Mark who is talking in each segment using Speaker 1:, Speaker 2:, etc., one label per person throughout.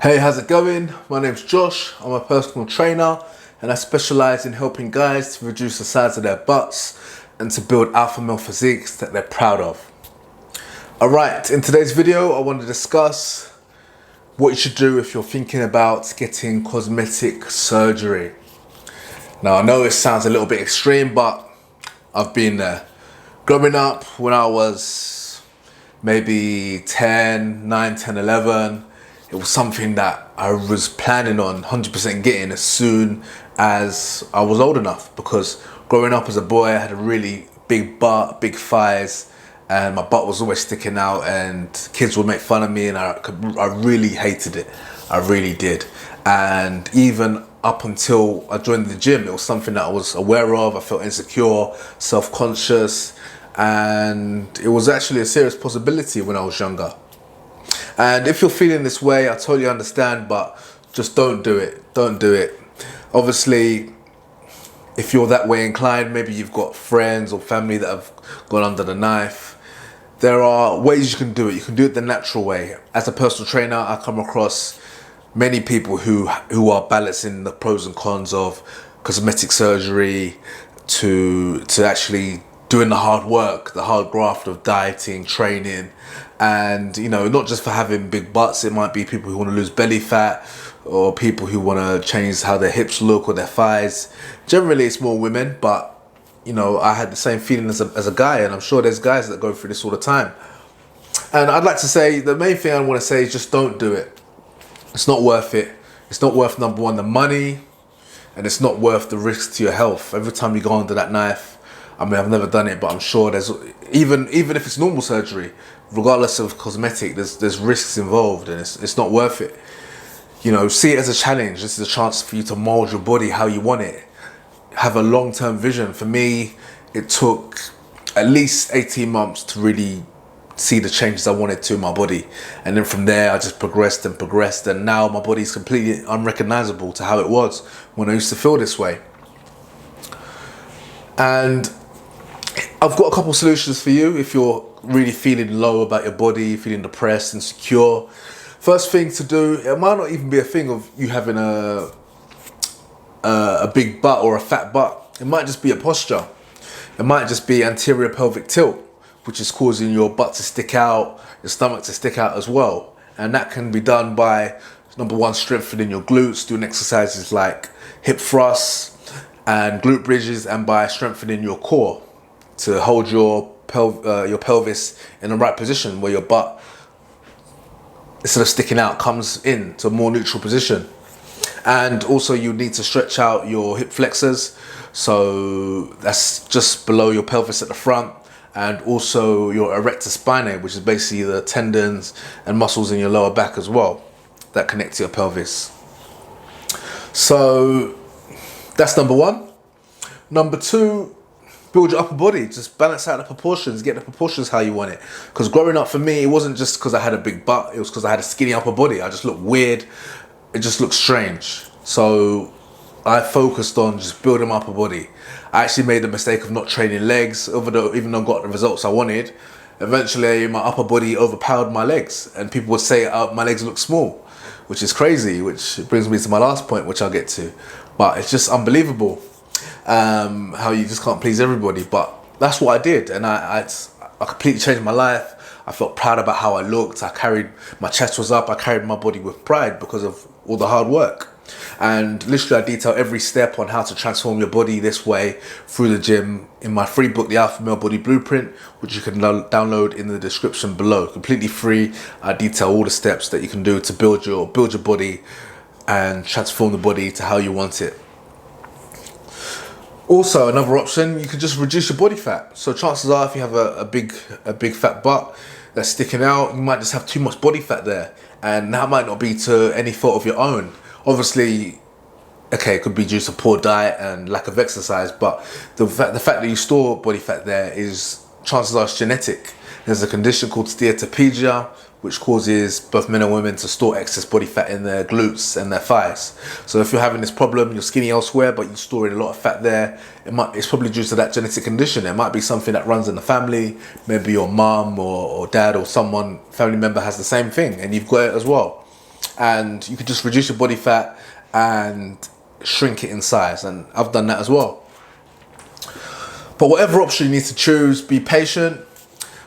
Speaker 1: Hey, how's it going? My name's Josh. I'm a personal trainer and I specialize in helping guys to reduce the size of their butts and to build alpha male physiques that they're proud of. Alright, in today's video I want to discuss what you should do if you're thinking about getting cosmetic surgery. Now I know it sounds a little bit extreme, but I've been there. Growing up, when I was maybe 9, 10, 11, it was something that I was planning on 100% getting as soon as I was old enough, because growing up as a boy I had a really big butt, big thighs, and my butt was always sticking out and kids would make fun of me, and I really hated it. I really did. And even up until I joined the gym, it was something that I was aware of. I felt insecure, self-conscious, and it was actually a serious possibility when I was younger. And if you're feeling this way, I totally understand, but just don't do it. Don't do it. Obviously, if you're that way inclined, maybe you've got friends or family that have gone under the knife. There are ways you can do it. You can do it the natural way. As a personal trainer, I come across many people who are balancing the pros and cons of cosmetic surgery to actually doing the hard work, the hard graft of dieting, training, and not just for having big butts. It might be people who want to lose belly fat, or people who want to change how their hips look or their thighs. Generally it's more women, but I had the same feeling as a guy, and I'm sure there's guys that go through this all the time. And I'd like to say, the main thing I want to say is just don't do it. It's not worth it. It's not worth, number one, the money, and it's not worth the risk to your health. Every time you go under that knife, I mean, I've never done it, but I'm sure there's, even if it's normal surgery, regardless of cosmetic, there's risks involved, and it's not worth it. See it as a challenge. This is a chance for you to mold your body how you want it. Have a long-term vision. For me, it took at least 18 months to really see the changes I wanted to in my body, and then from there I just progressed, and now my body's completely unrecognizable to how it was when I used to feel this way. And I've got a couple solutions for you if you're really feeling low about your body, feeling depressed, insecure. First thing to do, it might not even be a thing of you having a big butt or a fat butt. It might just be a posture. It might just be anterior pelvic tilt, which is causing your butt to stick out, your stomach to stick out as well. And that can be done by, number one, strengthening your glutes, doing exercises like hip thrusts and glute bridges, and by strengthening your core to hold your pelvis in the right position, where your butt, instead of sticking out, comes in to a more neutral position. And also you need to stretch out your hip flexors, so that's just below your pelvis at the front, and also your erector spinae, which is basically the tendons and muscles in your lower back as well that connect to your pelvis. So that's number one. Number two, build your upper body. Just balance out the proportions, get the proportions how you want it. Because growing up for me, it wasn't just because I had a big butt, it was because I had a skinny upper body. I just looked weird, it just looked strange. So I focused on just building my upper body. I actually made the mistake of not training legs, even though I got the results I wanted. Eventually my upper body overpowered my legs, and people would say my legs look small, which is crazy, which brings me to my last point, which I'll get to. But it's just unbelievable how you just can't please everybody. But that's what I did, and I completely changed my life. I felt proud about how I looked. My chest was up. I carried my body with pride because of all the hard work. And literally I detail every step on how to transform your body this way through the gym in my free book, The Alpha Male Body Blueprint, which you can download in the description below. Completely free. I detail all the steps that you can do to build your body and transform the body to how you want it. Also, another option, you can just reduce your body fat. So chances are, if you have a big fat butt that's sticking out, you might just have too much body fat there, and that might not be to any fault of your own. Obviously, okay, it could be due to poor diet and lack of exercise, but the fact that you store body fat there is, chances are, it's genetic. There's a condition called steatopedia, which causes both men and women to store excess body fat in their glutes and their thighs. So if you're having this problem, you're skinny elsewhere, but you're storing a lot of fat there, it's probably due to that genetic condition. It might be something that runs in the family. Maybe your mum or dad or family member has the same thing, and you've got it as well. and you could just reduce your body fat and shrink it in size, and I've done that as well. But whatever option you need to choose, be patient.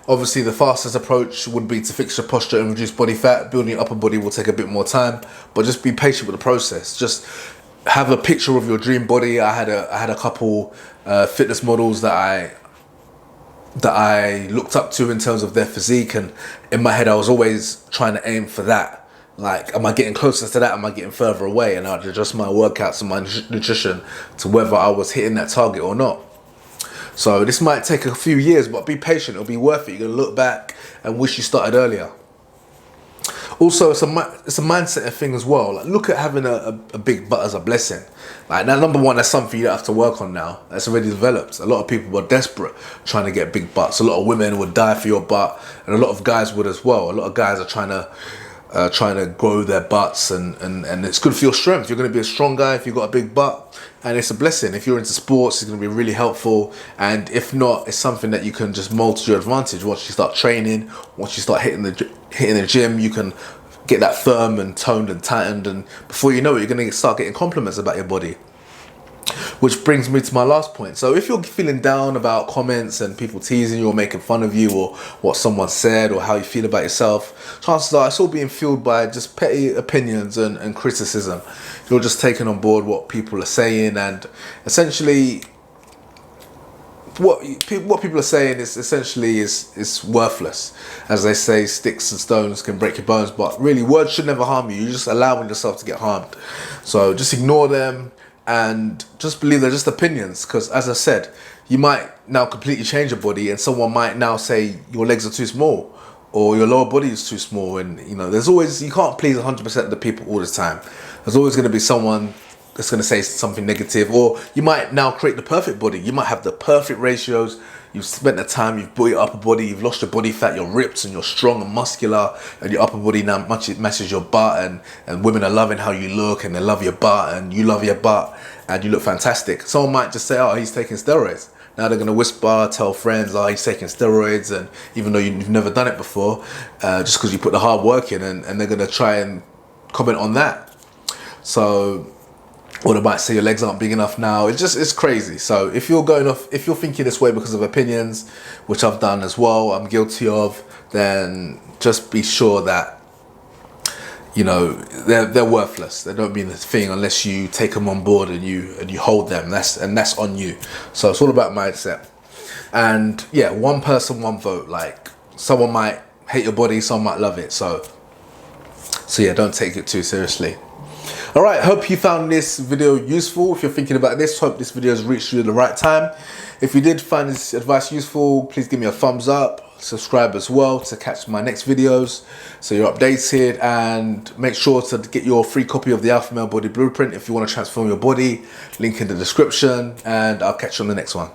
Speaker 1: Obviously, the fastest approach would be to fix your posture and reduce body fat. Building your upper body will take a bit more time, but just be patient with the process. Just have a picture of your dream body. I had a couple fitness models that I looked up to in terms of their physique, and in my head I was always trying to aim for that. Like, am I getting closer to that? Am I getting further away? And I'd adjust my workouts and my nutrition to whether I was hitting that target or not. So this might take a few years, but be patient. It'll be worth it. You're gonna look back and wish you started earlier. Also, it's a mindset thing as well. Like, look at having a big butt as a blessing. Like, now, number one, that's something you don't have to work on now. That's already developed. A lot of people were desperate trying to get big butts. A lot of women would die for your butt, and a lot of guys would as well. A lot of guys are trying to grow their butts, and it's good for your strength. You're going to be a strong guy if you've got a big butt, and it's a blessing. If you're into sports, it's going to be really helpful, and if not, it's something that you can just mold to your advantage. Once you start training, once you start hitting the gym, you can get that firm and toned and tightened, and before you know it, you're going to start getting compliments about your body. Which brings me to my last point. So if you're feeling down about comments and people teasing you or making fun of you, or what someone said, or how you feel about yourself, chances are it's all being fueled by just petty opinions and criticism. You're just taking on board what people are saying, and essentially what people are saying is essentially is worthless. As they say, sticks and stones can break your bones, but really words should never harm you. You're just allowing yourself to get harmed. So just ignore them and just believe they're just opinions, because as I said, you might now completely change your body, and someone might now say your legs are too small or your lower body is too small, and there's always, you can't please 100% of the people all the time. There's always going to be someone that's going to say something negative, or you might now create the perfect body. You might have the perfect ratios. You've spent the time, you've built your upper body, you've lost your body fat, you're ripped and you're strong and muscular, and your upper body now matches your butt, and women are loving how you look, and they love your butt, and you love your butt, and you look fantastic. Someone might just say, oh, he's taking steroids. Now they're going to whisper, tell friends, oh, he's taking steroids, and even though you've never done it before, just because you put the hard work in, and they're going to try and comment on that. So, or they might say your legs aren't big enough now. It's crazy. So if you're thinking this way because of opinions, which I've done as well, I'm guilty of, then just be sure that they're worthless. They don't mean a thing unless you take them on board and you hold them. That's on you. So it's all about mindset. And yeah, one person, one vote. Like, someone might hate your body, someone might love it. So yeah, don't take it too seriously. Alright, hope you found this video useful. If you're thinking about this, hope this video has reached you at the right time. If you did find this advice useful, please give me a thumbs up. Subscribe as well to catch my next videos so you're updated, and make sure to get your free copy of the Alpha Male Body Blueprint if you want to transform your body. Link in the description, and I'll catch you on the next one.